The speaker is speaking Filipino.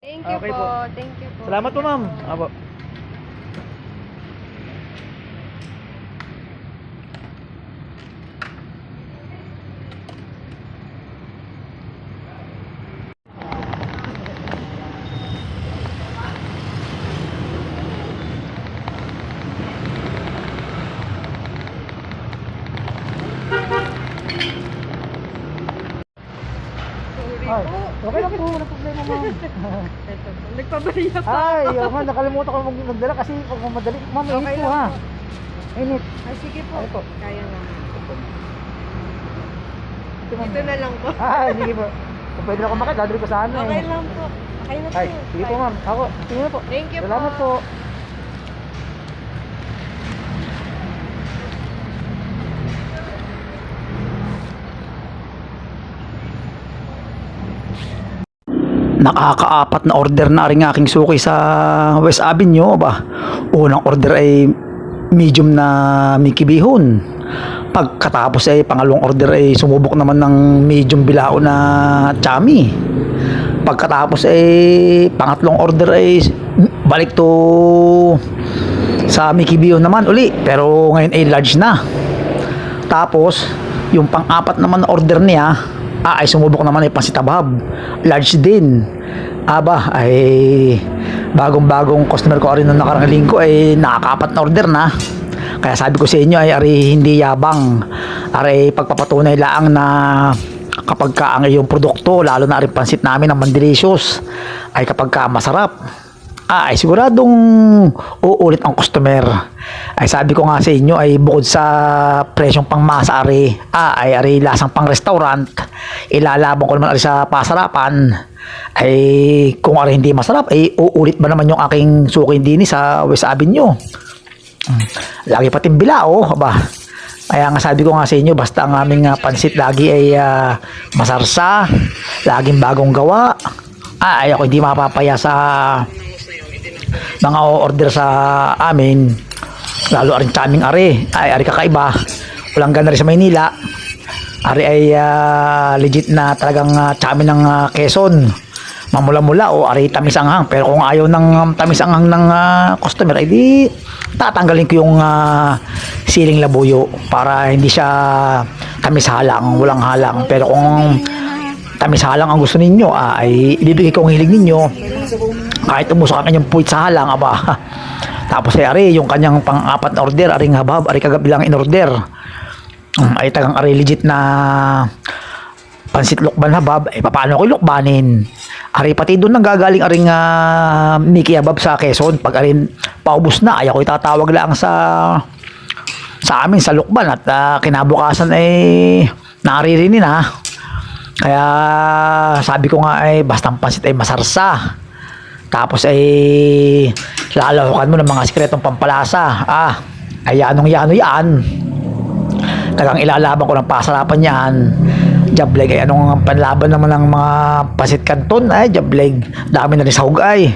Thank you Okay po. po. Thank you po. Salamat po, ma'am. Apo. Sorry Ay, po. okay lang po, walang problema, ma'am. Ito po. Nagpabaya pa Ay, ako. man, nakalimutan ko magdala kasi pag madali, ma'am, Okay init po lang ha. po. Init. Ay, sige po. Ay po. Kaya naman. Ito, ma'am. Dito na lang po. Ay, sige po. Kung pwede na ako makit, dadali ko sa ano Okay eh. lang po. Okay na po. Ay, sige po, ma'am. Ako, sige na po. Thank you po. Salamat po. Nakakaapat na order na rin aking suki sa West Avenue ba. Unang order ay medium na Mickey Bihon. Pagkatapos ay pangalawang order ay sumubok naman ng medium bilao na chami. Pagkatapos ay pangatlong order ay balik to sa Mickey Bihon naman uli, pero ngayon ay large na. Tapos yung pang-apat naman na order niya ay sumubok naman ay pansitabhab, large din. Aba, ay bagong-bagong customer ko rin nung nakarang linggo ay nakakaapat na order na. Kaya sabi ko sa inyo ay ari hindi yabang, ari pagpapatunay laang na kapag ka ang iyong produkto, lalo na rin pansit namin ng Mandelicious, ay kapag ka masarap, ay siguradong uulit ang customer. Ay sabi ko nga sa inyo ay bukod sa presyong pangmasa ay ari lasang pang restaurant, ilalabang ko naman ari sa pasarapan. Ay kung ari hindi masarap ay uulit ba naman yung aking suki din sa West Avenue. Lagi pating bilao, aba. Kaya nga sabi ko nga sa inyo, basta ang aming pansit lagi ay masarsa, laging bagong gawa. Ay ako hindi mapapaya sa mga order sa amin, lalo rin sa aming ari kakaiba, walang gana rin sa Maynila. Ari ay legit na talagang chami ng Quezon, mamula-mula o ari tamis anghang. Pero kung ayaw ng tamis anghang ng customer, ay di tatanggalin ko yung siling labuyo para hindi siya tamis halang, walang halang. Pero kung tamis halang ang gusto ninyo, ay ibibigay ko ang hilig ninyo kahit umusok ang kanyang puwit sa halang, aba. Tapos ay ari yung kanyang pang-apat na order, aring habab, ari kagabi lang in order, ay tagang ari legit na pansit lukban habab. Ay paano ko lukbanin? Ari pati doon nang gagaling aring Mickey habab sa Quezon. Pag arin paubos na, ay ako itatawag lang sa amin sa lukban at kinabukasan ay naririnin na. Kaya sabi ko nga ay bastang pansit ay masarsa. Tapos ay lalahukan mo ng mga sikretong pampalasa. Ay yanong-yano yan. Tagang ilalaban ko ng pasarapan yan. Jableg, ay anong panlaban naman ng mga pasit kanton? Ay jableg, dami na rin sa hugay.